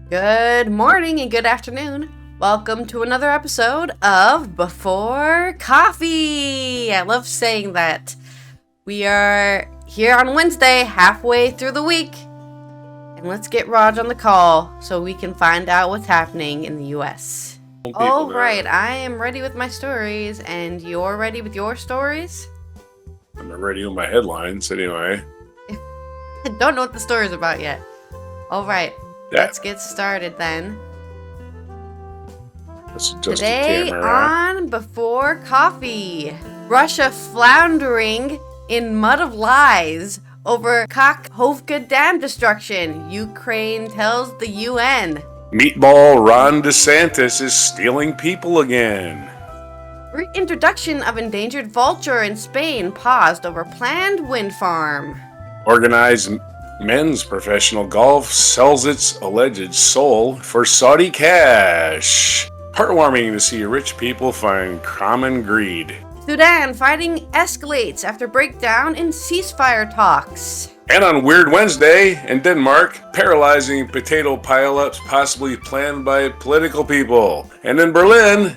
Good morning and good afternoon. Welcome to another episode of Before Coffee. I love saying that. We are here on Wednesday, halfway through the week. And let's get Rog on the call so we can find out what's happening in the U.S. All right, I am ready with my stories, and you're ready with your stories? I'm ready with my headlines anyway. I don't know what the story's about yet. All right. Let's get started then. Today on Before Coffee, Russia floundering in mud of lies over Kakhovka Dam destruction, Ukraine tells the UN. Meatball Ron DeSantis is stealing people again. Reintroduction of endangered vulture in Spain paused over planned wind farm. Organized men's professional golf sells its alleged soul for Saudi cash. Heartwarming to see rich people find common greed. Sudan fighting escalates after breakdown in ceasefire talks. And on Weird Wednesday in Denmark, paralyzing potato pileups possibly planned by political people. And in Berlin,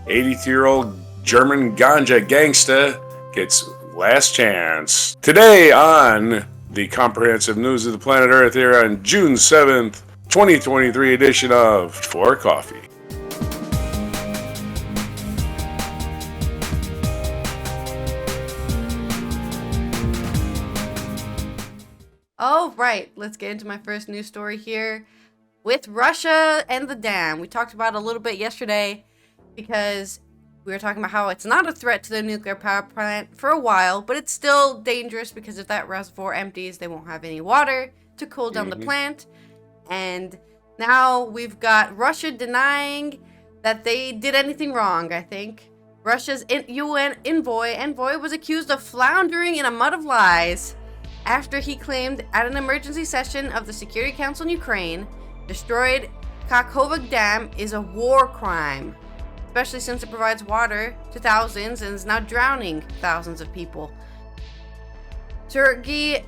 82-year-old German ganja gangsta gets last chance. Today on the comprehensive news of the planet Earth here on June 7th, 2023 edition of For Coffee. All right, let's get into my first news story here with Russia and the dam. We talked about it a little bit yesterday because we were talking about how it's not a threat to the nuclear power plant for a while, but it's still dangerous because if that reservoir empties, they won't have any water to cool down the plant. And now we've got Russia denying that they did anything wrong, I think. Russia's UN envoy was accused of floundering in a mud of lies after he claimed at an emergency session of the Security Council in Ukraine, destroyed Kakhovka Dam is a war crime, especially since it provides water to thousands and is now drowning thousands of people. Sergei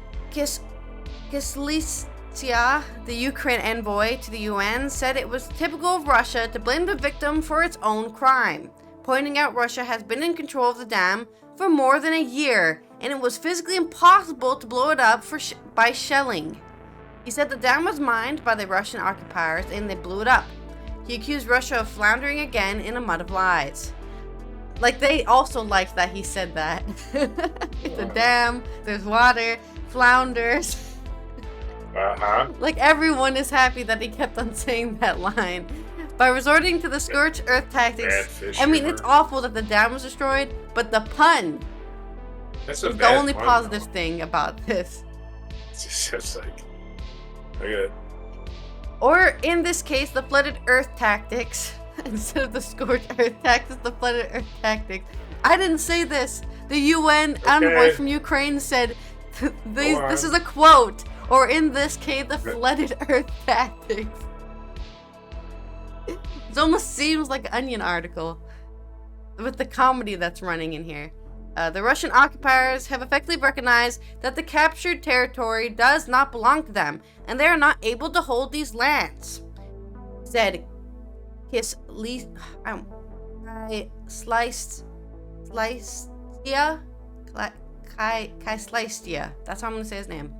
Kislitsia, the Ukraine envoy to the UN, said it was typical of Russia to blame the victim for its own crime, pointing out Russia has been in control of the dam for more than a year, and it was physically impossible to blow it up by shelling. He said the dam was mined by the Russian occupiers and they blew it up. He accused Russia of floundering again in a mud of lies. Like, they also liked that he said that. It's a dam, there's water, flounders. Like, everyone is happy that he kept on saying that line. By resorting to the scorched earth tactics, I mean, it's awful that the dam was destroyed, but the pun is the only positive thing about this. It's just like, look at it. Or in this case, the flooded earth tactics. Instead of the scorched earth tactics, the flooded earth tactics. I didn't say this. The UN envoy from Ukraine said, this is a quote. Or in this case, the flooded earth tactics. It almost seems like an Onion article with the comedy that's running in here. The Russian occupiers have effectively recognized that the captured territory does not belong to them, and they are not able to hold these lands, said Kislitsia. That's how I'm going to say his name.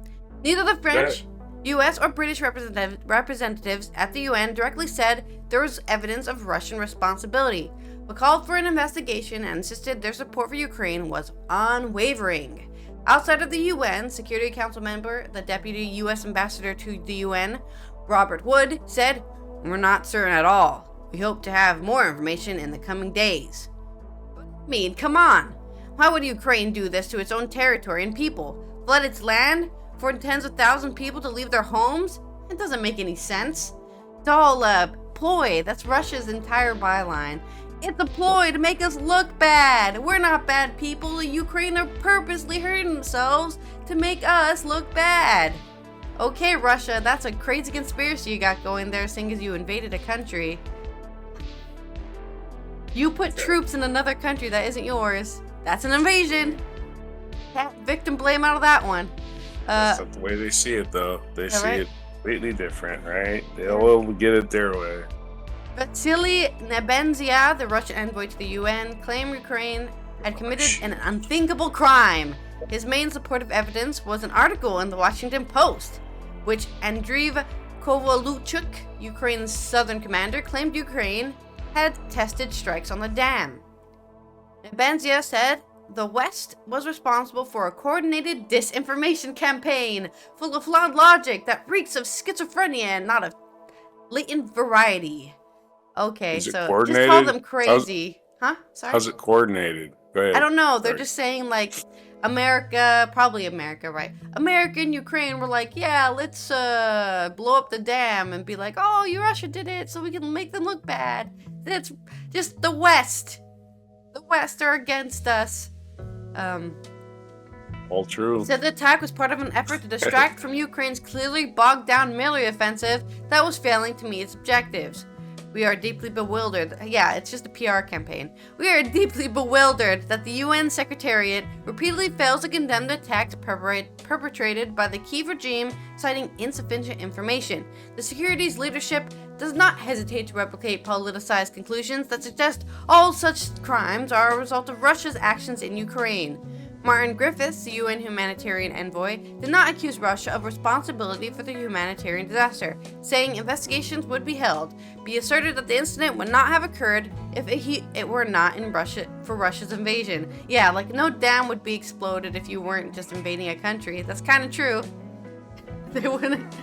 Neither the French, U.S. or British representatives at the UN directly said there was evidence of Russian responsibility, but called for an investigation and insisted their support for Ukraine was unwavering. Outside of the UN, Security Council member, the deputy U.S. ambassador to the UN, Robert Wood, said, "We're not certain at all. We hope to have more information in the coming days." I mean, come on. Why would Ukraine do this to its own territory and people? Flood its land for tens of thousands of people to leave their homes? It doesn't make any sense. It's all a ploy. That's Russia's entire byline. It's a ploy to make us look bad. We're not bad people. The Ukraine are purposely hurting themselves to make us look bad. Okay, Russia, that's a crazy conspiracy you got going there, seeing as you invaded a country. You put troops in another country that isn't yours. That's an invasion. Victim blame out of that one. That's not the way they see it, though. They see it Completely different, right? They'll get it their way. Vasily Nebenzia, the Russian envoy to the UN, claimed Ukraine had committed an unthinkable crime. His main supportive evidence was an article in the Washington Post, which Andriy Kovalychuk, Ukraine's southern commander, claimed Ukraine had tested strikes on the dam. Nebenzia said the West was responsible for a coordinated disinformation campaign full of flawed logic that reeks of schizophrenia and not of latent variety. Okay, so just call them crazy. Sorry? How's it coordinated? Go ahead. I don't know. They're just saying, like, America, probably America, right? America and Ukraine were like, yeah, let's blow up the dam and be like, oh, Russia did it so we can make them look bad. That's just the West. The West are against us. All true. Said the attack was part of an effort to distract from Ukraine's clearly bogged down military offensive that was failing to meet its objectives. We are deeply bewildered. Yeah, it's just a PR campaign. We are deeply bewildered that the UN Secretariat repeatedly fails to condemn the attacks perpetrated by the Kyiv regime, citing insufficient information. The securities leadership does not hesitate to replicate politicized conclusions that suggest all such crimes are a result of Russia's actions in Ukraine. Martin Griffiths, the UN humanitarian envoy, did not accuse Russia of responsibility for the humanitarian disaster, saying investigations would be held. He asserted that the incident would not have occurred if it were not in Russia for Russia's invasion. Yeah, like no dam would be exploded if you weren't just invading a country. That's kind of true. They wouldn't.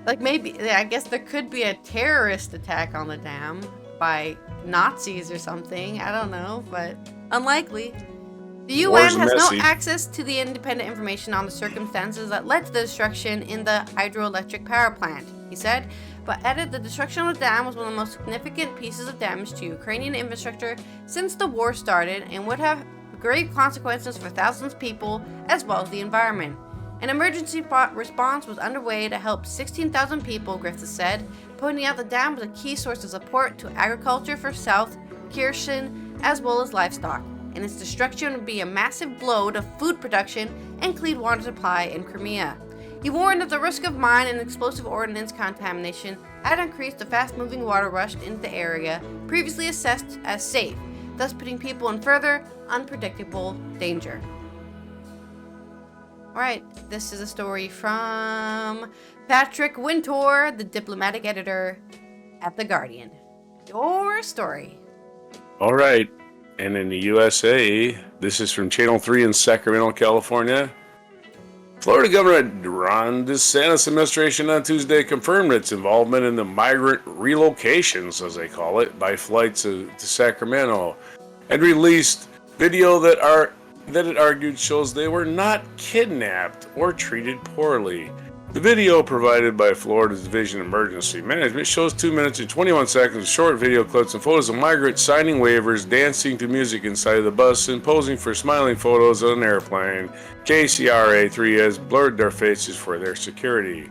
Like maybe, I guess there could be a terrorist attack on the dam by Nazis or something. I don't know, but unlikely. The UN has no access to the independent information on the circumstances that led to the destruction in the hydroelectric power plant, he said, but added the destruction of the dam was one of the most significant pieces of damage to Ukrainian infrastructure since the war started and would have grave consequences for thousands of people as well as the environment. An emergency response was underway to help 16,000 people, Griffiths said, pointing out the dam was a key source of support to agriculture for South Kherson as well as livestock, and its destruction would be a massive blow to food production and clean water supply in Crimea. He warned that the risk of mine and explosive ordnance contamination had increased the fast-moving water rushed into the area previously assessed as safe, thus putting people in further unpredictable danger. Alright, this is a story from Patrick Wintour, the diplomatic editor at The Guardian. Your story. Alright. And in the USA, this is from Channel 3 in Sacramento, California. Florida Governor Ron DeSantis' administration on Tuesday confirmed its involvement in the migrant relocations, as they call it, by flights to Sacramento, and released video that it argued shows they were not kidnapped or treated poorly. The video provided by Florida's Division of Emergency Management shows 2 minutes and 21 seconds of short video clips and photos of migrants signing waivers, dancing to music inside of the bus, and posing for smiling photos on an airplane. KCRA3 has blurred their faces for their security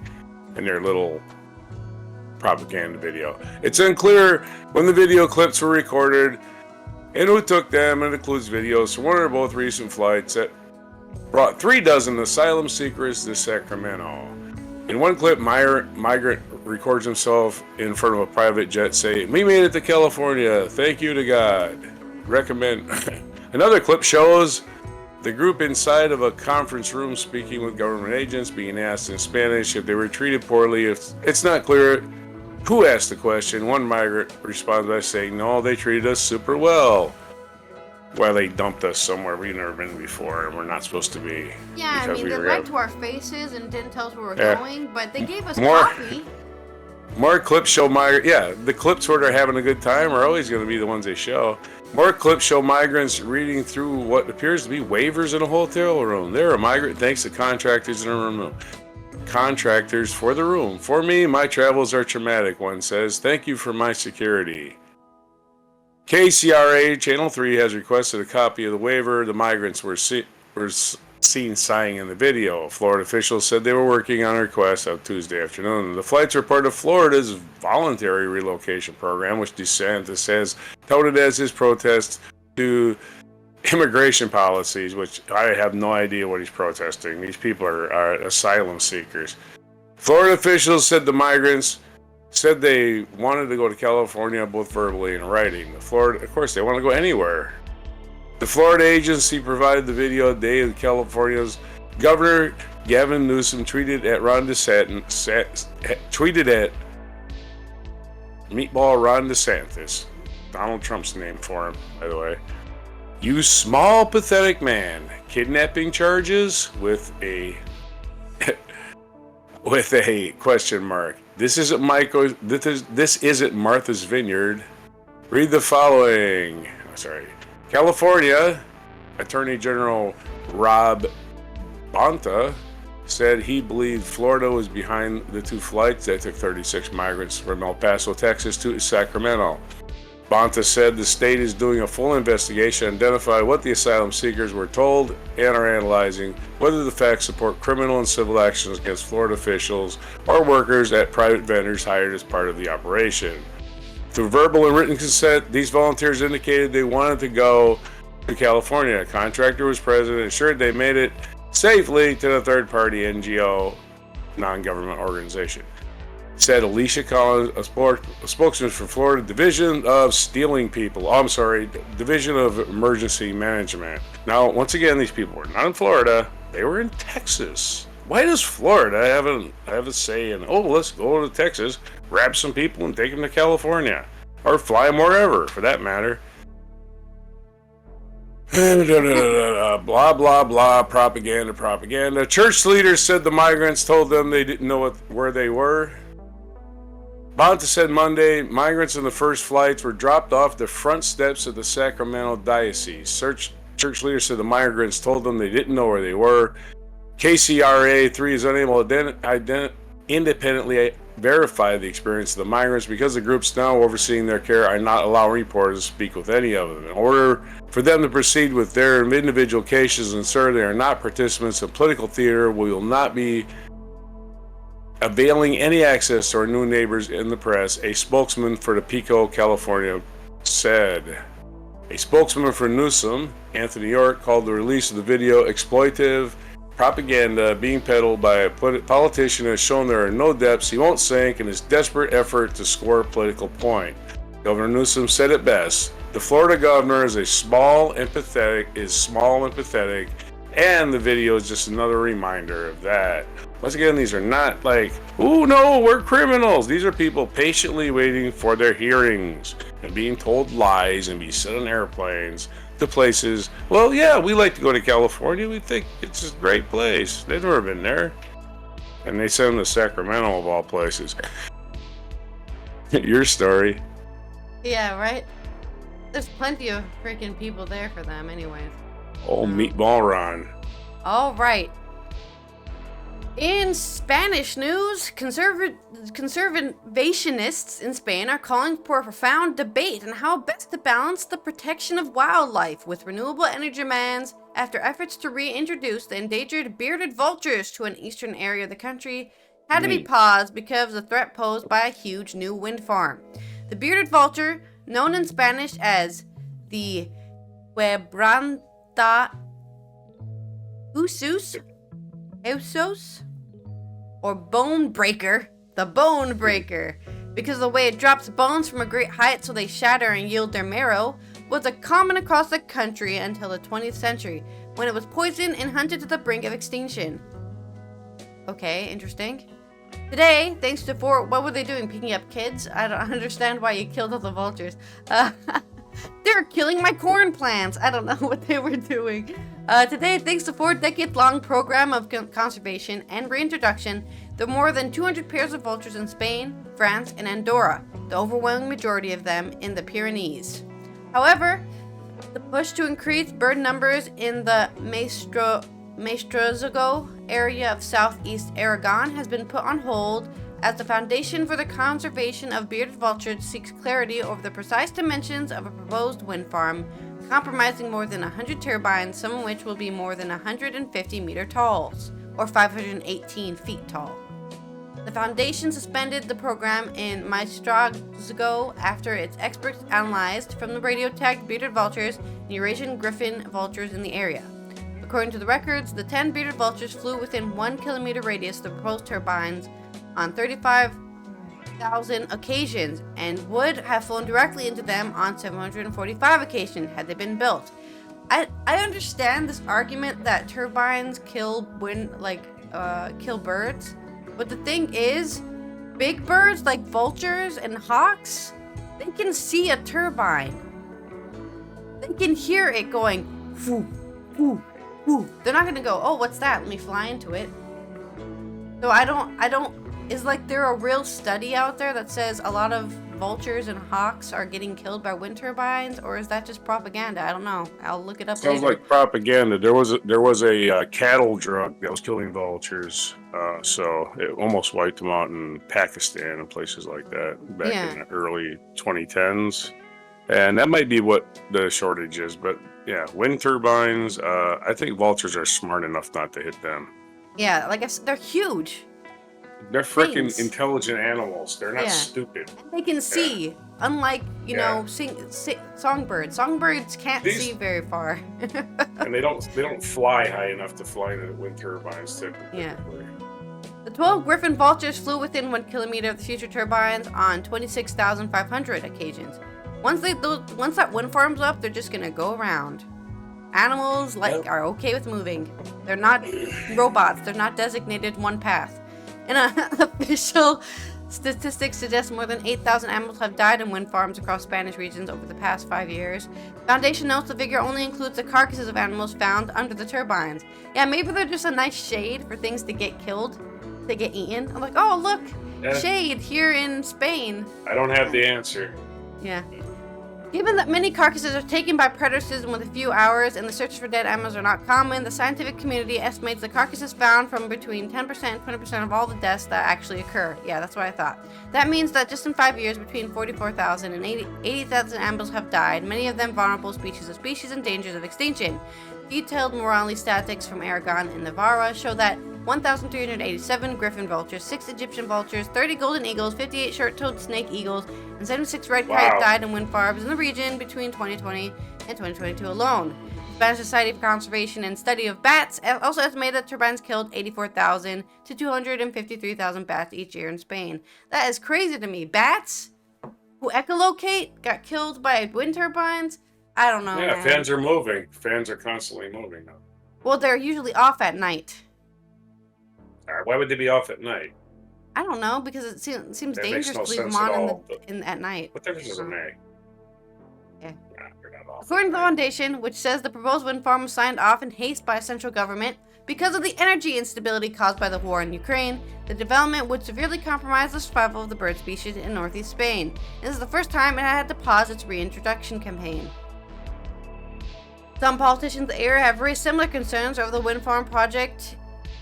in their little propaganda video. It's unclear when the video clips were recorded and who took them, and it includes videos from one or both recent flights that brought 36 asylum seekers to Sacramento. In one clip, migrant records himself in front of a private jet saying, "We made it to California, thank you to God. Recommend." Another clip shows the group inside of a conference room speaking with government agents, being asked in Spanish if they were treated poorly. It's not clear who asked the question. One migrant responds by saying, "No, they treated us super well." Well, they dumped us somewhere we've never been before and we're not supposed to be. Yeah, I mean, they lied to our faces and didn't tell us where we're going, but they gave us coffee. More clips show the clips where they're having a good time are always going to be the ones they show. More clips show migrants reading through what appears to be waivers in a hotel room. They're a migrant thanks to contractors in a room. Contractors for the room. "For me, my travels are traumatic," one says. "Thank you for my security." KCRA Channel 3 has requested a copy of the waiver the migrants were seen signing in the video. Florida officials said they were working on a request on Tuesday afternoon. The flights are part of Florida's voluntary relocation program, which DeSantis has touted as his protest to immigration policies, which I have no idea what he's protesting. These people are asylum seekers. Florida officials said the migrants said they wanted to go to California both verbally and in writing. Of course, they want to go anywhere. The Florida agency provided the video the day of California's Governor Gavin Newsom tweeted at Meatball Ron DeSantis, Donald Trump's name for him, by the way. You small pathetic man, kidnapping charges with a question mark. This isn't Martha's Vineyard. Read the following. California Attorney General Rob Bonta said he believed Florida was behind the two flights that took 36 migrants from El Paso, Texas to Sacramento. Bonta said the state is doing a full investigation to identify what the asylum seekers were told and are analyzing whether the facts support criminal and civil actions against Florida officials or workers at private vendors hired as part of the operation. Through verbal and written consent, these volunteers indicated they wanted to go to California. A contractor was present and assured they made it safely to the third-party NGO non-government organization. Said Alicia Collins, a spokesman for Florida Division of Division of Emergency Management. Now, once again, these people were not in Florida; they were in Texas. Why does Florida have a say in? Oh, let's go to Texas, grab some people, and take them to California, or fly them wherever, for that matter. Blah blah blah, propaganda. Church leaders said the migrants told them they didn't know where they were. Bonta said Monday migrants in the first flights were dropped off the front steps of the Sacramento Diocese. Church leaders said the migrants told them they didn't know where they were. KCRA 3 is unable to independently verify the experience of the migrants because the groups now overseeing their care are not allowing reporters to speak with any of them. In order for them to proceed with their individual cases and ensure they are not participants in political theater, we will not be availing any access to our new neighbors in the press, a spokesman for Pico, California, said. A spokesman for Newsom, Anthony York, called the release of the video exploitative propaganda being peddled by a politician has shown there are no depths he won't sink in his desperate effort to score a political point. Governor Newsom said it best. The Florida governor is small and pathetic, and the video is just another reminder of that. Once again, these are not like, oh no, we're criminals. These are people patiently waiting for their hearings and being told lies and be sent on airplanes to places. Well, yeah, we like to go to California. We think it's a great place. They've never been there. And they send them to Sacramento of all places. Your story. Yeah, right? There's plenty of freaking people there for them anyways. Oh, Meatball Ron. All right. In Spanish news, conservationists in Spain are calling for a profound debate on how best to balance the protection of wildlife with renewable energy demands after efforts to reintroduce the endangered bearded vultures to an eastern area of the country had to be paused because of the threat posed by a huge new wind farm. The bearded vulture, known in Spanish as the Quebranta Usus, or bone breaker, the bone breaker, because of the way it drops bones from a great height so they shatter and yield their marrow, was a common across the country until the 20th century, when it was poisoned and hunted to the brink of extinction. Okay, interesting. Today, thanks to what were they doing, picking up kids? I don't understand why you killed all the vultures. They're killing my corn plants. I don't know what they were doing. Today, thanks to 4-decade-long program of conservation and reintroduction, there are more than 200 pairs of vultures in Spain, France, and Andorra, the overwhelming majority of them in the Pyrenees. However, the push to increase bird numbers in the Maestrazgo area of southeast Aragon has been put on hold as the Foundation for the Conservation of Bearded Vultures seeks clarity over the precise dimensions of a proposed wind farm, comprising more than 100 turbines, some of which will be more than 150 meter tall, or 518 feet tall. The Foundation suspended the program in Maestrazgo after its experts analyzed from the radio-tagged bearded vultures and Eurasian griffon vultures in the area. According to the records, the 10 bearded vultures flew within 1 kilometer radius of the proposed turbines, on 35,000 occasions and would have flown directly into them on 745 occasions had they been built. I understand this argument that turbines kill birds, but the thing is, big birds like vultures and hawks, they can see a turbine. They can hear it going, whoo, whoo, whoo. They're not gonna go, oh, what's that? Let me fly into it. So I don't, is like there a real study out there that says a lot of vultures and hawks are getting killed by wind turbines, or is that just propaganda? I don't know. I'll look it up Sounds later. like propaganda. There was a cattle drug that was killing vultures, so it almost wiped them out in Pakistan and places like that back in the early 2010s. And that might be what the shortage is, but yeah, wind turbines. I think vultures are smart enough not to hit them. Yeah, like I said, they're huge. They're freaking intelligent animals. They're not stupid. And they can see, unlike, you know, songbirds. Songbirds can't see very far. And they don't fly high enough to fly into wind turbines typically. Yeah. The 12 Griffin vultures flew within 1 kilometer of the future turbines on 26,500 occasions. Once that wind farm's up, they're just gonna go around. Animals are okay with moving. They're not robots. They're not designated one path. And official statistics suggest more than 8,000 animals have died in wind farms across Spanish regions over the past 5 years. Foundation notes the figure only includes the carcasses of animals found under the turbines. Yeah, maybe they're just a nice shade for things to get killed, to get eaten. I'm like, oh, look, shade here in Spain. I don't have the answer. Yeah. Given that many carcasses are taken by predators within a few hours and the searches for dead animals are not common, the scientific community estimates the carcasses found from between 10% and 20% of all the deaths that actually occur. Yeah, that's what I thought. That means that just in 5 years, between 44,000 and 80,000 animals have died, many of them vulnerable species in dangers of extinction. Detailed mortality statistics from Aragon and Navarra show that 1,387 griffin vultures, 6 Egyptian vultures, 30 golden eagles, 58 short-toed snake eagles, and 76 red kite died in wind farms in the region between 2020 and 2022 alone. The Spanish Society for Conservation and Study of Bats also estimated that turbines killed 84,000 to 253,000 bats each year in Spain. That is crazy to me. Bats who echolocate got killed by wind turbines? I don't know. Yeah, man. fans are moving. Fans are constantly moving now. Well, they're usually off at night. Why would they be off at night? I don't know, because it seems dangerous to leave them on at night. What difference does it make? Yeah. Nah, they're not off. According to the Foundation, which says the proposed wind farm was signed off in haste by a central government, because of the energy instability caused by the war in Ukraine, the development would severely compromise the survival of the bird species in northeast Spain. This is the first time it had to pause its reintroduction campaign. Some politicians in the area have raised similar concerns over the wind farm project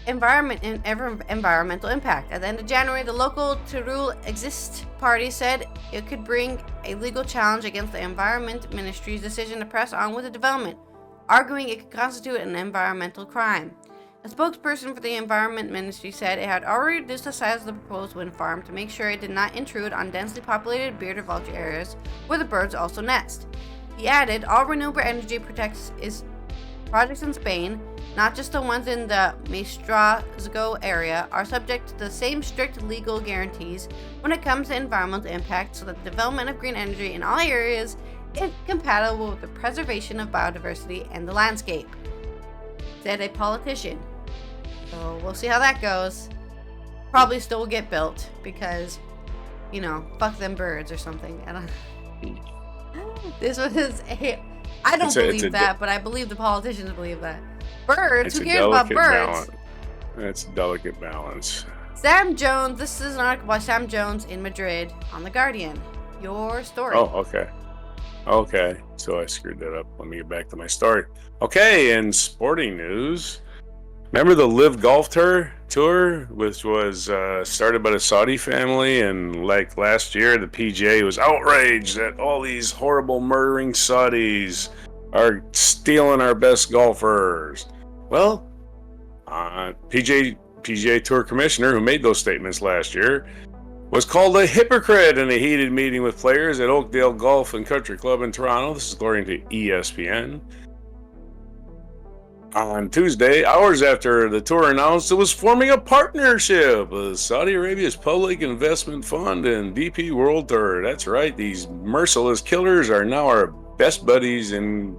environmental impact. At the end of January, the local Teruel Exist party said it could bring a legal challenge against the Environment Ministry's decision to press on with the development, arguing it could constitute an environmental crime. A spokesperson for the Environment Ministry said it had already reduced the size of the proposed wind farm to make sure it did not intrude on densely populated bearded vulture areas where the birds also nest. He added, all renewable energy projects in Spain, not just the ones in the Maestrazgo area, are subject to the same strict legal guarantees when it comes to environmental impact, so that the development of green energy in all areas is compatible with the preservation of biodiversity and the landscape, said a politician. So we'll see how that goes. Probably still will get built because, you know, fuck them birds or something. This was I don't believe that, but I believe the politicians believe that. Birds? Who cares about birds? It's a delicate balance. Sam Jones. This is an article by Sam Jones in Madrid on The Guardian. Your story. Oh, okay. Okay, so I screwed that up. Let me get back to my story. Okay, in sporting news, remember the Live Golf Tour, which was started by the Saudi family, and like last year, the PGA was outraged that all these horrible murdering Saudis are stealing our best golfers. Well, PGA Tour commissioner who made those statements last year was called a hypocrite in a heated meeting with players at Oakdale Golf and Country Club in Toronto. This is according to ESPN. On Tuesday, hours after the tour announced it was forming a partnership with Saudi Arabia's Public Investment Fund and DP World Tour. That's right, these merciless killers are now our best buddies in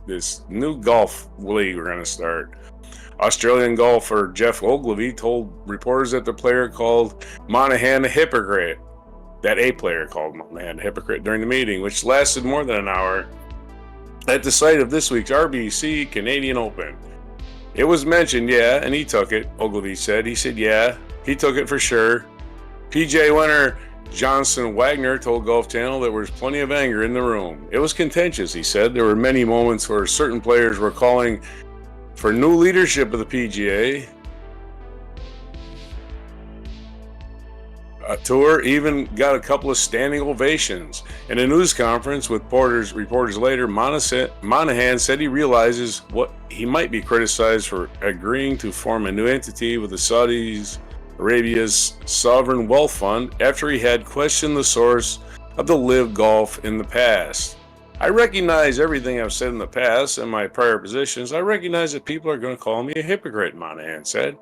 this new golf league we're going to start. Australian golfer Jeff Ogilvy told reporters that the player called Monahan a hypocrite. That a player called Monahan a hypocrite during the meeting, which lasted more than an hour, at the site of this week's RBC Canadian Open. It was mentioned, yeah, and he took it, Ogilvy said. He said, yeah, he took it for sure. PGA winner Johnson Wagner told Golf Channel there was plenty of anger in the room. It was contentious, he said. There were many moments where certain players were calling for new leadership of the PGA. Tour even got a couple of standing ovations. In a news conference with reporters later, Monahan said he realizes what he might be criticized for agreeing to form a new entity with the Saudi Arabia's sovereign wealth fund after he had questioned the source of the live golf in the past. I recognize everything I've said in the past and my prior positions. I recognize that people are going to call me a hypocrite, Monahan said.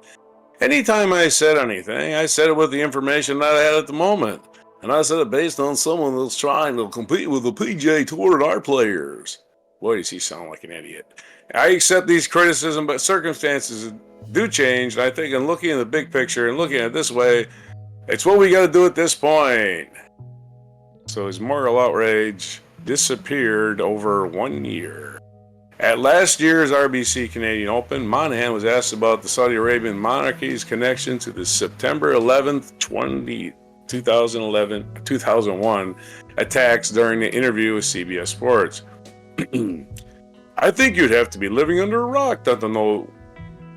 Anytime I said anything, I said it with the information that I had at the moment. And I said it based on someone that's trying to compete with the PGA Tour and our players. Boy, does he sound like an idiot. I accept these criticisms, but circumstances do change. And I think in looking at the big picture and looking at it this way, it's what we got to do at this point. So his moral outrage disappeared over 1 year. At last year's RBC Canadian Open, Monahan was asked about the Saudi Arabian monarchy's connection to the September 11th, 2001 attacks during the interview with CBS Sports. I think you'd have to be living under a rock not to know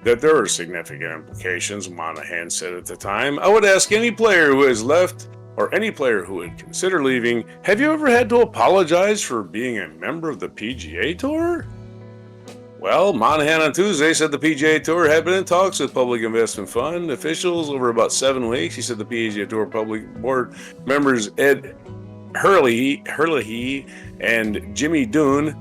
that there are significant implications, Monahan said at the time. I would ask any player who has left or any player who would consider leaving, have you ever had to apologize for being a member of the PGA Tour? Well, Monahan on Tuesday said the PGA Tour had been in talks with Public Investment Fund officials over about 7 weeks. He said the PGA Tour Public Board members Ed Hurley and Jimmy Doon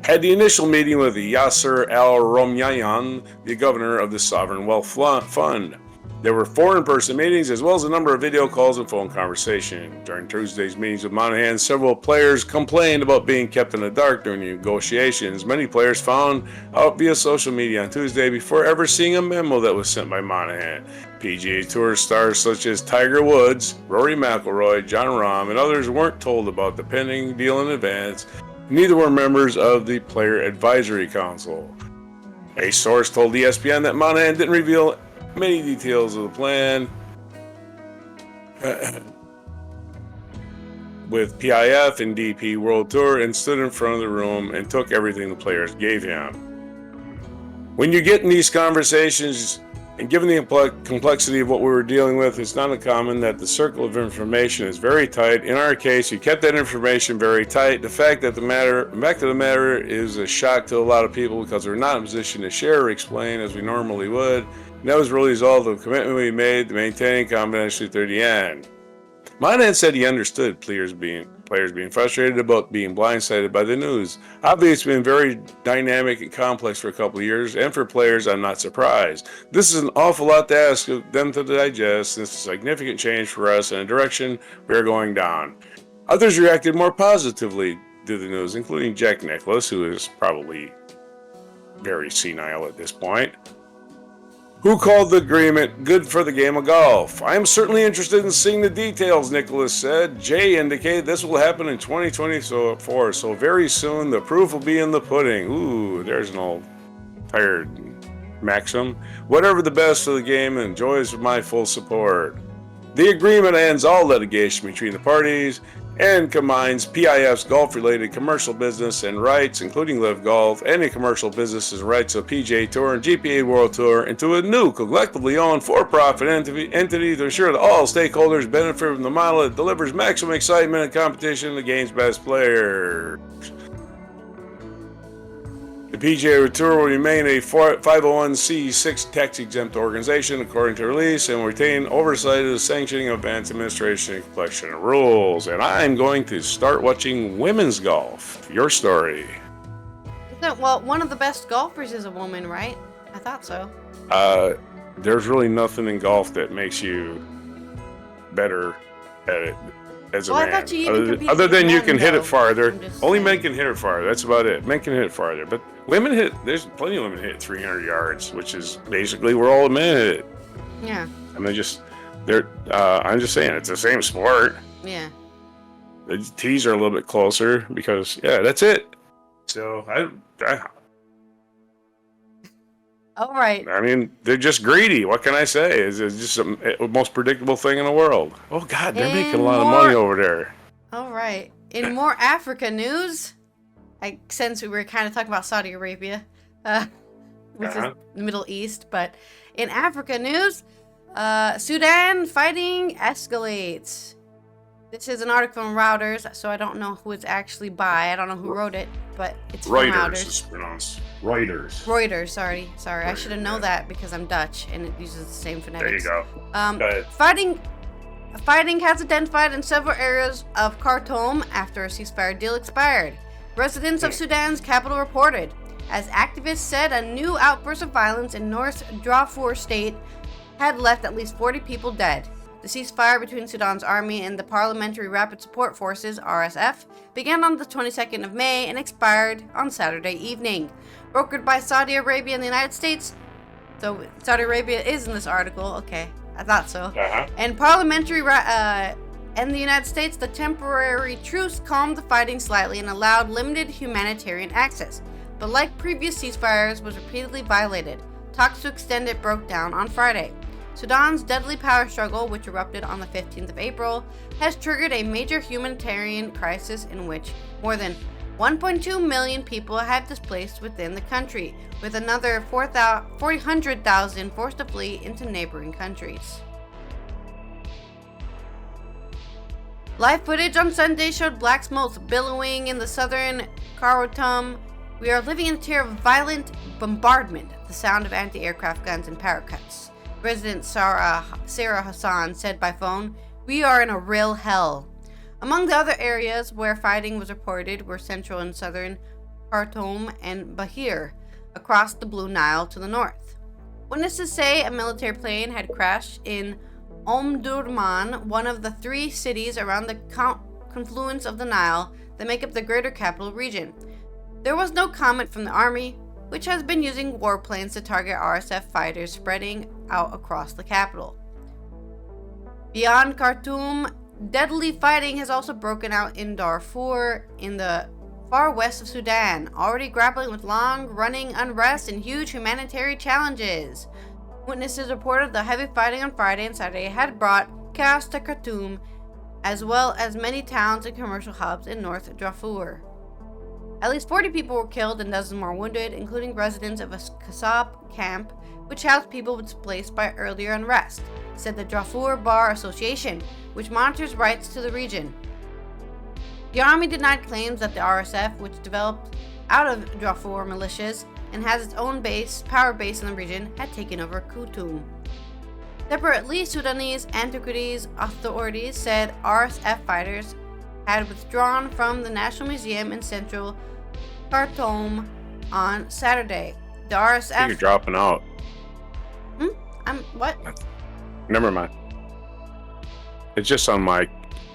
had the initial meeting with Yasser Al-Romyayan, the governor of the Sovereign Wealth Fund. There were 4 in-person meetings as well as a number of video calls and phone conversation. During Tuesday's meetings with Monahan, several players complained about being kept in the dark during the negotiations. Many players found out via social media on Tuesday before ever seeing a memo that was sent by Monahan. PGA Tour stars such as Tiger Woods, Rory McIlroy, Jon Rahm, and others weren't told about the pending deal in advance. Neither were members of the Player Advisory Council. A source told ESPN that Monahan didn't reveal many details of the plan with PIF and DP World Tour and stood in front of the room and took everything the players gave him. When you get in these conversations, and given the complexity of what we were dealing with, it's not uncommon that the circle of information is very tight. In our case, we kept that information very tight. The fact of the matter is a shock to a lot of people because we're not in a position to share or explain as we normally would. And that was really a result of the commitment we made to maintaining confidentiality through the end. Monahan said he understood players being frustrated about being blindsided by the news. Obviously, it's been very dynamic and complex for a couple of years, and for players, I'm not surprised. This is an awful lot to ask of them to digest. This is a significant change for us in a direction we are going down. Others reacted more positively to the news, including Jack Nicklaus, who is probably very senile at this point, who called the agreement good for the game of golf. I am certainly interested in seeing the details, Nicholas said. Jay indicated this will happen in 2024, so very soon the proof will be in the pudding. Ooh, there's an old tired maxim. Whatever the best for the game enjoys my full support. The agreement ends all litigation between the parties and combines PIF's golf-related commercial business and rights, including Live Golf, and the commercial businesses and rights of PGA Tour and GPA World Tour, into a new collectively owned for-profit entity to ensure that all stakeholders benefit from the model that delivers maximum excitement and competition to the game's best players. The PGA Tour will remain a 501c6 tax-exempt organization according to the release and will retain oversight of the sanctioning of events, administration, and collection of rules. And I'm going to start watching women's golf. Your story. Well, one of the best golfers is a woman, right? I thought so. There's really nothing in golf that makes you better at it as a man. I thought you even competed other than with you men, can hit though. it farther. I'm just Only saying. men can hit it farther. That's about it. Men can hit it farther, but women hit. There's plenty of women hit 300 yards, which is basically where all the men hit it. Yeah. I mean, they're. I'm just saying, it's the same sport. Yeah. The tees are a little bit closer because, yeah, that's it. So All right. I mean, they're just greedy. What can I say? It's just the most predictable thing in the world. Oh, God, they're making a lot of money over there. All right. In more Africa news, I sense we were kind of talking about Saudi Arabia, which is the Middle East, but in Africa news, Sudan fighting escalates. This is an article from Reuters, so I don't know who it's actually by. I don't know who wrote it, but it's from Reuters Reuters. is pronounced. Reuters. Reuters, sorry. I Reuters, should have known that because I'm Dutch and it uses the same phonetics. There you go. Go ahead. Fighting has identified in several areas of Khartoum after a ceasefire deal expired. Residents of Sudan's capital reported, as activists said a new outburst of violence in North Darfur state had left at least 40 people dead. The ceasefire between Sudan's army and the Parliamentary Rapid Support Forces, RSF, began on the 22nd of May and expired on Saturday evening. Brokered by Saudi Arabia and the United States. So Saudi Arabia is in this article. Okay, I thought so. And and the United States, the temporary truce calmed the fighting slightly and allowed limited humanitarian access. But like previous ceasefires, was repeatedly violated. Talks to extend it broke down on Friday. Sudan's deadly power struggle, which erupted on the 15th of April, has triggered a major humanitarian crisis in which more than 1.2 million people have displaced within the country, with another 400,000 forced to flee into neighboring countries. Live footage on Sunday showed black smoke billowing in the southern Khartoum. We are living in a terror of violent bombardment, the sound of anti-aircraft guns and power cuts. Resident Sarah Hassan said by phone, "We are in a real hell." Among the other areas where fighting was reported were central and southern Khartoum and Bahir, across the Blue Nile to the north. Witnesses say a military plane had crashed in Omdurman, one of the three cities around the confluence of the Nile that make up the greater capital region. There was no comment from the army, which has been using warplanes to target RSF fighters spreading out across the capital. Beyond Khartoum, deadly fighting has also broken out in Darfur, in the far west of Sudan, already grappling with long-running unrest and huge humanitarian challenges. Witnesses reported the heavy fighting on Friday and Saturday had brought chaos to Khartoum, as well as many towns and commercial hubs in North Darfur. At least 40 people were killed and dozens more wounded, including residents of a Kasab camp, which housed people displaced by earlier unrest, said the Darfur Bar Association, which monitors rights to the region. The army denied claims that the RSF, which developed out of Darfur militias and has its own power base in the region, had taken over Khartoum. Separately, Sudanese antiquities authorities said RSF fighters had withdrawn from the National Museum in central Khartoum on Saturday. The RSF... You're dropping out. What? Never mind. It's just on my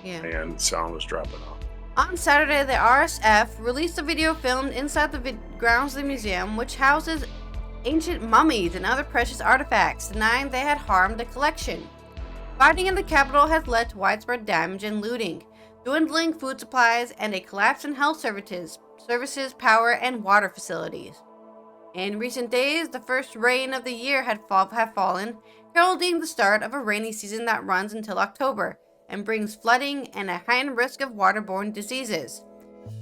Yeah. sound was dropping off. On Saturday, the RSF released a video filmed inside the grounds of the museum, which houses ancient mummies and other precious artifacts, denying they had harmed the collection. Fighting in the capital has led to widespread damage and looting, dwindling food supplies, and a collapse in health services, power, and water facilities. In recent days, the first rain of the year have fallen, heralding the start of a rainy season that runs until October and brings flooding and a heightened risk of waterborne diseases.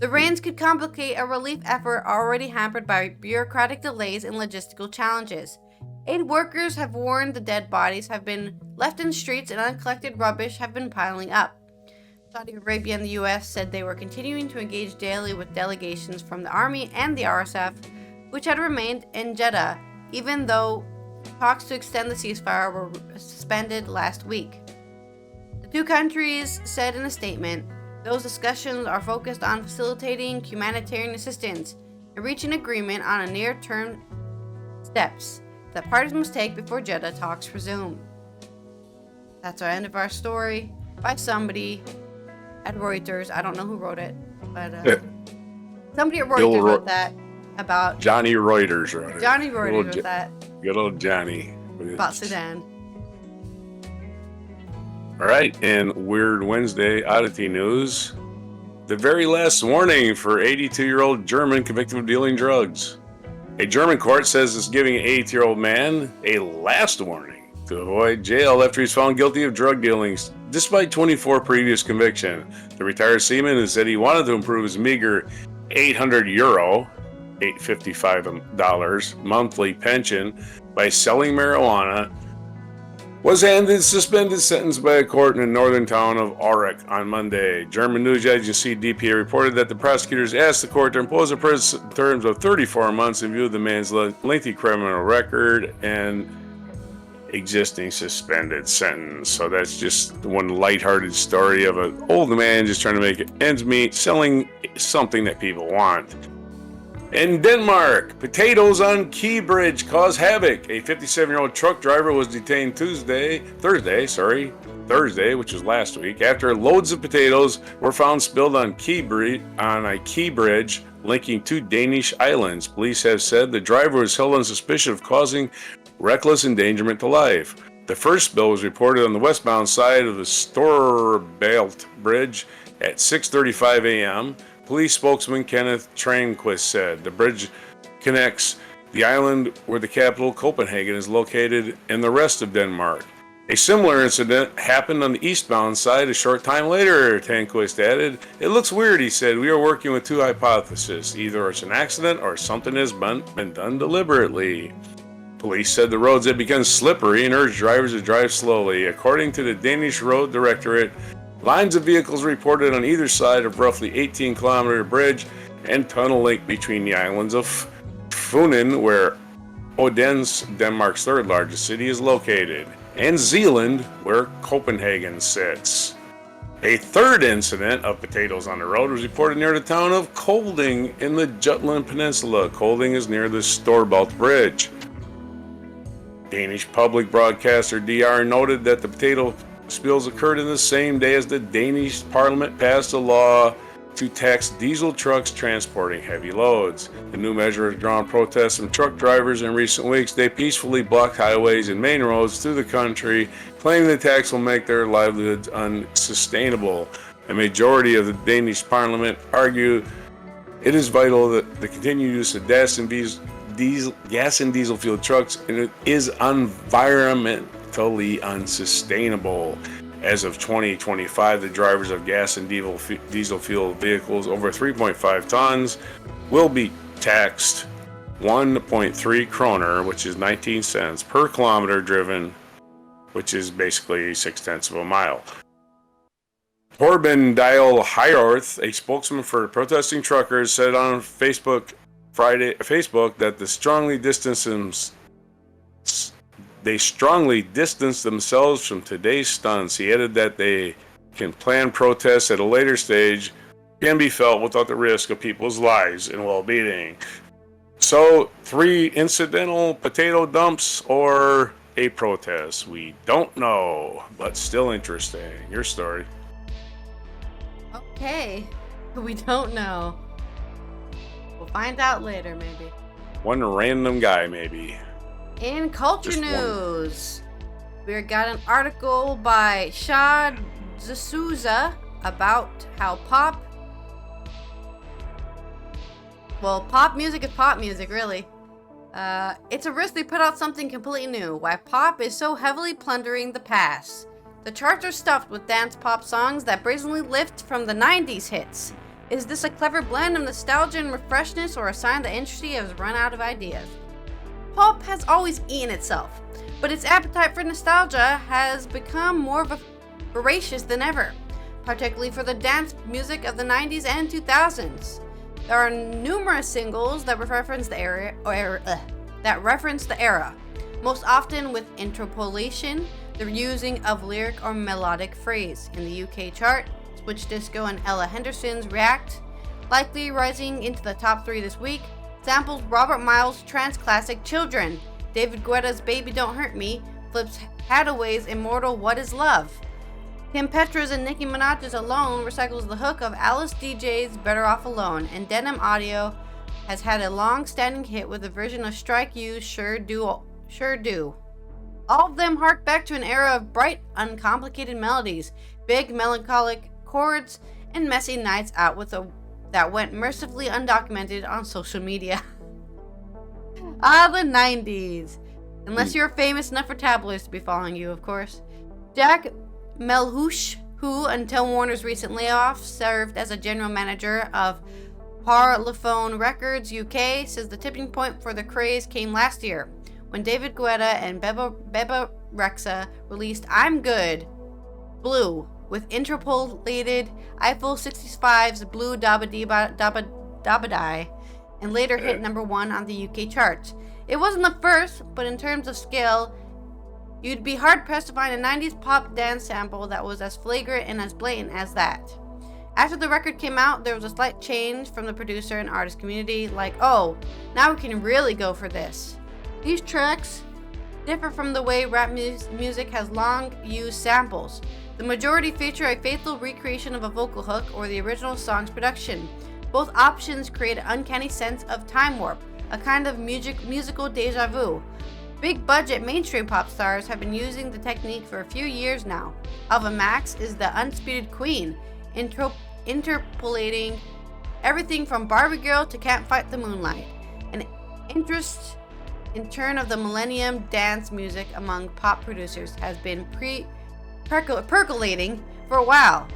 The rains could complicate a relief effort already hampered by bureaucratic delays and logistical challenges. Aid workers have warned the dead bodies have been left in streets and uncollected rubbish have been piling up. Saudi Arabia and the U.S. said they were continuing to engage daily with delegations from the Army and the RSF, which had remained in Jeddah, even though talks to extend the ceasefire were suspended last week. The two countries said in a statement, those discussions are focused on facilitating humanitarian assistance and reach an agreement on a near-term steps that parties must take before Jeddah talks resume. That's our end of our story by somebody at Reuters. I don't know who wrote it, but somebody at Reuters wrote that about Johnny Reuters wrote it. Johnny Reuters wrote that. Good old Johnny. About Sudan. All right, and Weird Wednesday oddity news. The very last warning for 82-year-old German convicted of dealing drugs. A German court says it's giving an 80-year-old man a last warning to avoid jail after he's found guilty of drug dealings, despite 24 previous convictions. The retired seaman has said he wanted to improve his meager €800, $855 monthly pension by selling marijuana, was handed suspended sentence by a court in the northern town of Aurich on Monday. German news agency DPA reported that the prosecutors asked the court to impose a prison terms of 34 months in view of the man's lengthy criminal record and existing suspended sentence. So that's just one lighthearted story of an old man just trying to make ends meet, selling something that people want. In Denmark, potatoes on Key Bridge cause havoc. A 57-year-old truck driver was detained Thursday, which was last week, after loads of potatoes were found spilled on a Key Bridge linking two Danish islands. Police have said the driver was held on suspicion of causing reckless endangerment to life. The first spill was reported on the westbound side of the Storebælt Bridge at 6:35 a.m. Police spokesman Kenneth Tranquist said the bridge connects the island where the capital, Copenhagen, is located and the rest of Denmark. A similar incident happened on the eastbound side a short time later, Tranquist added. It looks weird, he said. We are working with two hypotheses. Either it's an accident or something has been done deliberately. Police said the roads had become slippery and urged drivers to drive slowly. According to the Danish Road Directorate, lines of vehicles reported on either side of roughly 18-kilometer bridge and tunnel link between the islands of Funen, where Odense, Denmark's third largest city, is located, and Zealand, where Copenhagen sits. A third incident of potatoes on the road was reported near the town of Kolding in the Jutland Peninsula. Kolding is near the Storebælt Bridge. Danish public broadcaster DR noted that the potato spills occurred in the same day as the Danish parliament passed a law to tax diesel trucks transporting heavy loads. The new measure has drawn protests from truck drivers in recent weeks. They peacefully blocked highways and main roads through the country, claiming the tax will make their livelihoods unsustainable. A majority of the Danish parliament argue it is vital that the continued use of gas and diesel fueled trucks is environmentally unsustainable. As of 2025, the drivers of gas and diesel fuel vehicles over 3.5 tons will be taxed 1.3 kroner, which is 19 cents per kilometer driven, which is basically 0.6 of a mile. Torben Dial Hyorth, a spokesman for protesting truckers, said on Facebook that they strongly distance themselves from today's stunts. He added that they can plan protests at a later stage can be felt without the risk of people's lives and well-being. So, 3 incidental potato dumps or a protest? We don't know, but still interesting. Your story. Okay, we don't know. We'll find out later, maybe. One random guy, maybe. In culture news, we got an article by Shad D'Souza about how pop music is pop music, really. It's a risk they put out something completely new. Why pop is so heavily plundering the past. The charts are stuffed with dance pop songs that brazenly lift from the 90s hits. Is this a clever blend of nostalgia and refreshness, or a sign the industry has run out of ideas? Pop has always eaten itself, but its appetite for nostalgia has become more voracious than ever, particularly for the dance music of the 90s and 2000s. There are numerous singles that reference the era, most often with interpolation, the using of lyric or melodic phrase. In the UK chart, Switch Disco and Ella Henderson's React, likely rising into the top 3 this week. samples Robert Miles' trance classic Children. David Guetta's Baby Don't Hurt Me flips Hathaway's immortal What Is Love. Kim Petras and Nicki Minaj's Alone recycles the hook of Alice DJ's Better Off Alone, and Denim Audio has had a long-standing hit with a version of Strike You's Sure Do. All of them hark back to an era of bright, uncomplicated melodies, big, melancholic chords, and messy nights out that went mercifully undocumented on social media. The 90s. Unless you're famous enough for tabloids to be following you, of course. Jack Melhuish, who, until Warner's recent layoff, served as a general manager of Parlophone Records UK, says the tipping point for the craze came last year, when David Guetta and Beba Rexha released I'm Good, Blue, with interpolated Eiffel 65's Blue Dabba-Dabba-Die, and later hit number 1 on the UK charts. It wasn't the first, but in terms of scale, you'd be hard-pressed to find a 90s pop dance sample that was as flagrant and as blatant as that. After the record came out, there was a slight change from the producer and artist community, like, oh, now we can really go for this. These tracks differ from the way rap music has long used samples. The majority feature a faithful recreation of a vocal hook or the original song's production. Both options create an uncanny sense of time warp, a kind of musical deja vu. Big budget mainstream pop stars have been using the technique for a few years now. Ava Max is the undisputed queen, interpolating everything from Barbie Girl to Can't Fight the Moonlight. An interest in turn of the millennium dance music among pop producers has been percolating for a while.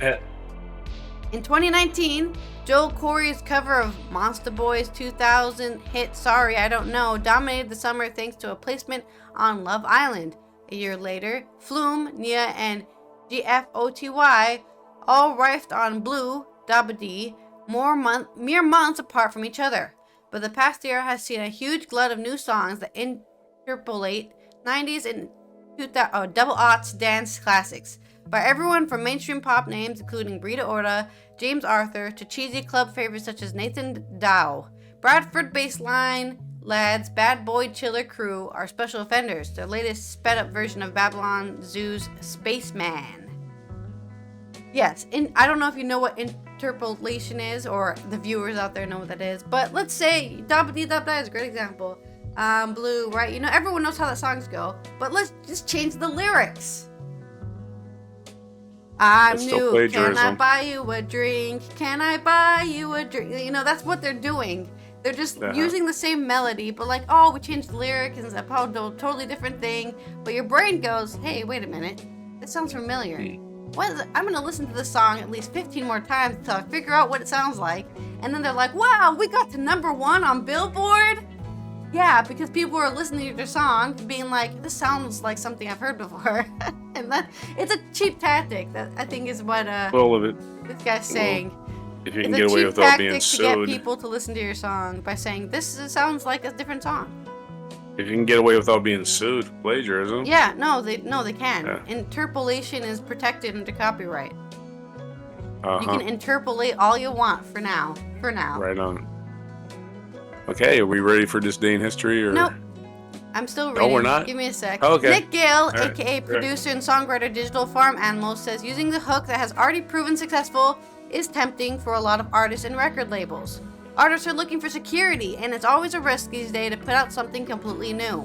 In 2019, Joel Corey's cover of Monster Boy's 2000 hit Sorry I Don't Know dominated the summer thanks to a placement on Love Island. A year later, Flume, Nia, and GFOTY all riffed on Blue Dabba-Dee mere months apart from each other. But the past year has seen a huge glut of new songs that interpolate 90s and double aughts dance classics by everyone from mainstream pop names including Rita Ora, James Arthur, to cheesy club favorites such as Nathan Dow. Bradford Bassline Lads' Bad Boy Chiller Crew are special offenders, their latest sped-up version of Babylon Zoo's Spaceman. Yes, I don't know if you know what interpolation is, or the viewers out there know what that is, but let's say Dabba-Dee Dabba-Die is a great example. Blue, right? You know, everyone knows how that songs go, but let's just change the lyrics. I'm new, can I buy you a drink? Can I buy you a drink? You know, that's what they're doing. They're just using the same melody, but like, oh, we changed the lyric and it's a totally different thing. But your brain goes, hey, wait a minute, this sounds familiar. I'm going to listen to this song at least 15 more times until I figure out what it sounds like. And then they're like, wow, we got to number 1 on Billboard? Yeah, because people were listening to their song being like, this sounds like something I've heard before. And it's a cheap tactic that I think is what this guy's saying. If you can get away without being sued. To get people to listen to your song by saying, this sounds like a different song. If you can get away without being sued, plagiarism. Yeah, they can. Yeah. Interpolation is protected under copyright. Uh-huh. You can interpolate all you want for now. Right on. Okay, are we ready for this day in history? Or? Nope. I'm still reading. No, we're not? Give me a sec. Oh, okay. Nick Gale, right. a.k.a. producer and songwriter Digital Farm Animals, says using the hook that has already proven successful is tempting for a lot of artists and record labels. Artists are looking for security, and it's always a risk these days to put out something completely new.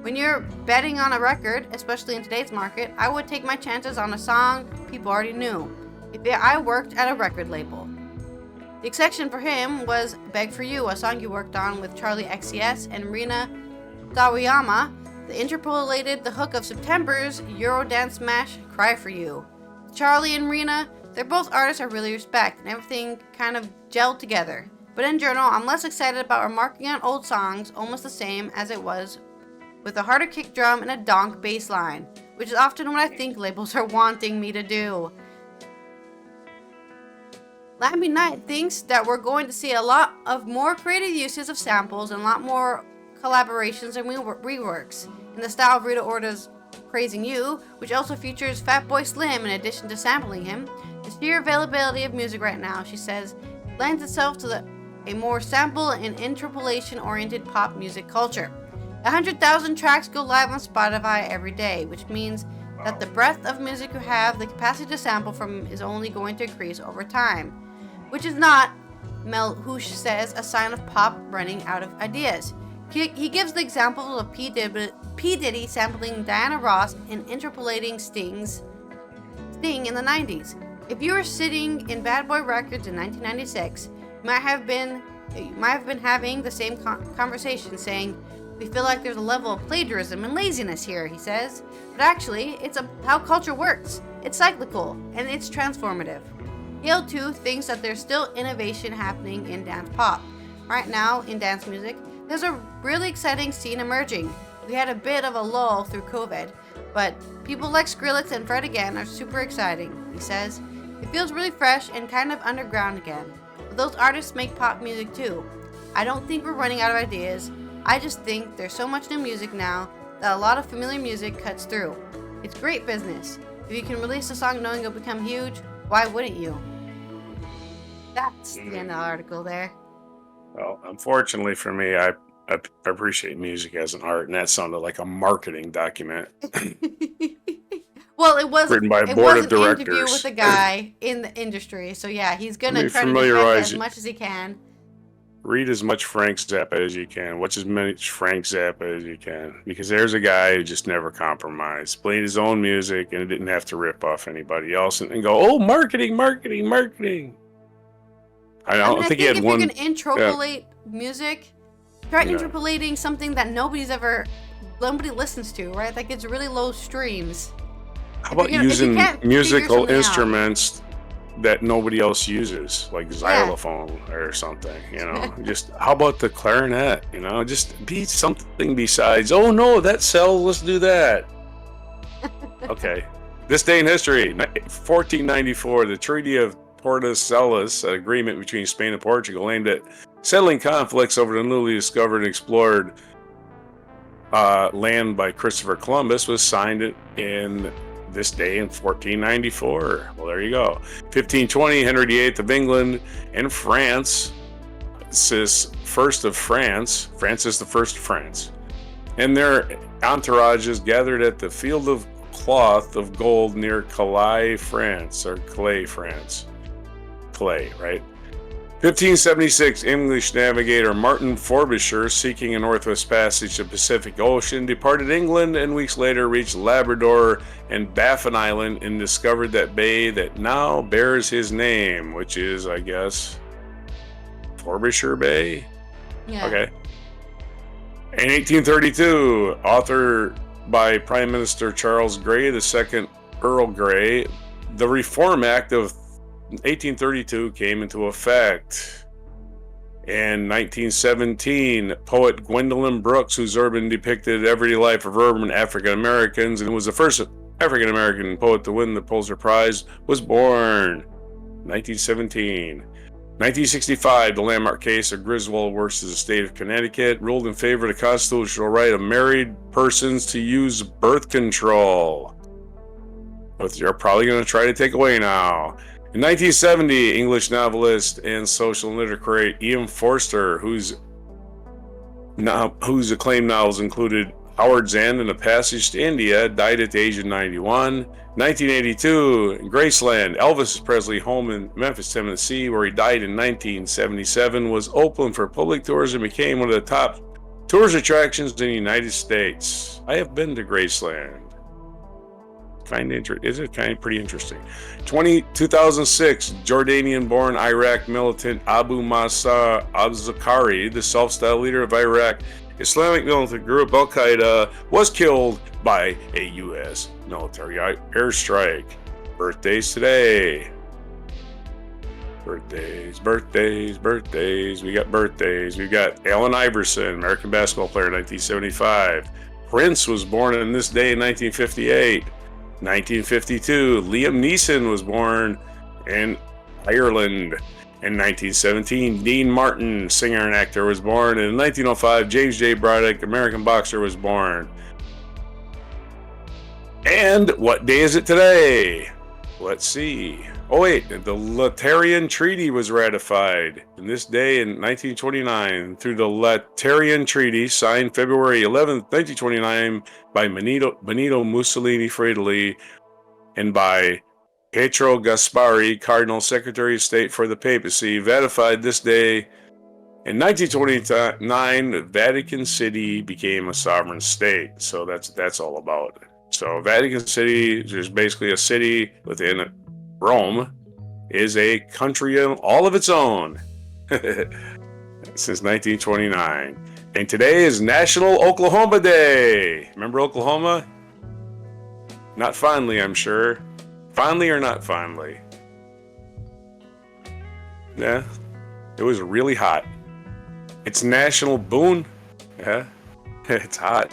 When you're betting on a record, especially in today's market, I would take my chances on a song people already knew, if I worked at a record label. The exception for him was Beg For You, a song you worked on with Charlie XCS and Rina Sawayama, that interpolated the hook of September's Eurodance smash Cry For You. Charlie and Rina, they're both artists I really respect, and everything kind of gelled together. But in general, I'm less excited about remarking on old songs almost the same as it was with a harder kick drum and a donk bass line, which is often what I think labels are wanting me to do. Lamby Knight thinks that we're going to see a lot of more creative uses of samples and a lot more collaborations and reworks, in the style of Rita Ora's Praising You, which also features Fatboy Slim in addition to sampling him. The sheer availability of music right now, she says, lends itself to a more sample and interpolation-oriented pop music culture. 100,000 tracks go live on Spotify every day, which means that the breadth of music you have the capacity to sample from is only going to increase over time, which is not, Mel Hoosh says, a sign of pop running out of ideas. He gives the example of P. Diddy sampling Diana Ross and interpolating Sting in the 90s. If you were sitting in Bad Boy Records in 1996, you might have been having the same conversation, saying, "We feel like there's a level of plagiarism and laziness here," he says. But actually, it's how culture works. It's cyclical, and it's transformative. Hale, too, thinks that there's still innovation happening in dance pop. Right now, in dance music, there's a really exciting scene emerging. We had a bit of a lull through COVID, but people like Skrillex and Fred again are super exciting, he says. It feels really fresh and kind of underground again. But those artists make pop music too. I don't think we're running out of ideas. I just think there's so much new music now that a lot of familiar music cuts through. It's great business. If you can release a song knowing it'll become huge, why wouldn't you? That's the end of the article there. Well, unfortunately for me, I appreciate music as an art, and that sounded like a marketing document. Well, it was written by a board of directors. Interview with a guy in the industry, so yeah, he's gonna try to defend as much as he can. Read as much Frank Zappa as you can. Watch as much Frank Zappa as you can, because there's a guy who just never compromised. Played his own music and didn't have to rip off anybody else and go, "Oh, marketing." I think he had one. If you can interpolate music, try interpolating something that nobody listens to, right? That gets really low streams. How about using musical instruments that nobody else uses, like xylophone or something, just how about the clarinet, just be something besides, oh no, that sells, let's do that. Okay. This day in history, 1494, the Treaty of Tordesillas, an agreement between Spain and Portugal aimed at settling conflicts over the newly discovered and explored land by Christopher Columbus, was signed in this day in 1494. Well, there you go. 1520, Henry VIII of England and France, Francis I of France, and their entourages gathered at the Field of Cloth of Gold near Calais, France, or Calais, France. Calais, right? 1576, English navigator Martin Frobisher, seeking a northwest passage to the Pacific Ocean, departed England and weeks later reached Labrador and Baffin Island and discovered that bay that now bears his name, which is, I guess, Frobisher Bay? Yeah. Okay. In 1832, authored by Prime Minister Charles Grey, the second Earl Grey, the Reform Act of 1832 came into effect. In 1917, poet Gwendolyn Brooks, whose urban depicted everyday life of urban African Americans and was the first African American poet to win the Pulitzer Prize, was born. 1917. 1965, the landmark case of Griswold versus the state of Connecticut ruled in favor of the constitutional right of married persons to use birth control, which they're probably going to try to take away now. In 1970, English novelist and social literary Ian Forster, whose acclaimed novels included Howard's End and A Passage to India, died at the age of 91. 1982, in Graceland, Elvis Presley's home in Memphis, Tennessee, where he died in 1977, was open for public tours and became one of the top tourist attractions in the United States. I have been to Graceland. Pretty interesting. 2006, Jordanian-born Iraq militant Abu Masa al-Zakari, the self-styled leader of Iraq Islamic militant group Al-Qaeda, was killed by a U.S. military airstrike. Birthdays today. Birthdays. We got birthdays. We've got Allen Iverson, American basketball player, 1975. Prince was born on this day in 1958. 1952, Liam Neeson was born in Ireland. In 1917, Dean Martin, singer and actor, was born. And in 1905, James J. Braddock, American boxer, was born. And what day is it today? Let's see. Oh wait, the Lateran Treaty was ratified in this day in 1929 through the Lateran Treaty, signed February 11th, 1929 by Benito Mussolini for Italy and by Pietro Gasparri, Cardinal Secretary of State for the Papacy, ratified this day. In 1929, Vatican City became a sovereign state. So that's all about it. So Vatican City is basically a city within it. Rome is a country all of its own since 1929. And today is National Oklahoma Day. Remember Oklahoma? Not fondly, I'm sure. Fondly or not fondly? Yeah, it was really hot. It's National Boone. Yeah, it's hot.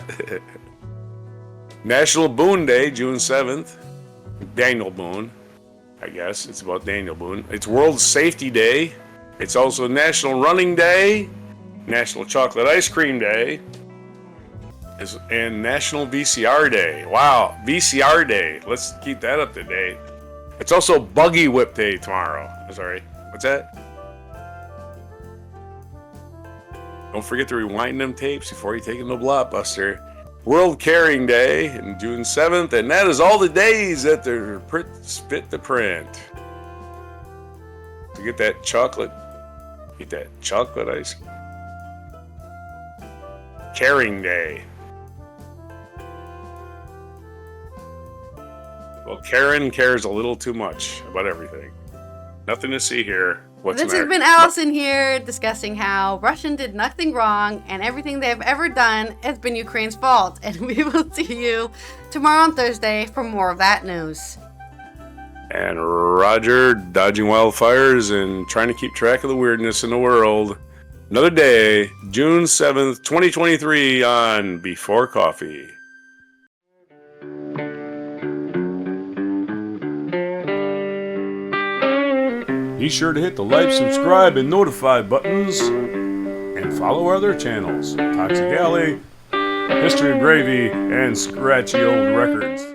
National Boone Day, June 7th. Daniel Boone. I guess it's about Daniel Boone. It's World Safety Day. It's also National Running Day, National Chocolate Ice Cream Day, and National VCR Day. Wow, VCR Day. Let's keep that up to date. It's also Buggy Whip Day tomorrow. Sorry, what's that? Don't forget to rewind them tapes before you take them to Blockbuster. World Caring Day on June 7th, and that is all the days that they're fit to print. To get that chocolate ice. Caring Day. Well, Karen cares a little too much about everything. Nothing to see here. This has been Allison here discussing how Russia did nothing wrong and everything they have ever done has been Ukraine's fault. And we will see you tomorrow on Thursday for more of that news. And Roger, dodging wildfires and trying to keep track of the weirdness in the world. Another day, June 7th, 2023 on Before Coffee. Be sure to hit the like, subscribe, and notify buttons, and follow our other channels, Toxic Alley, History of Gravy, and Scratchy Old Records.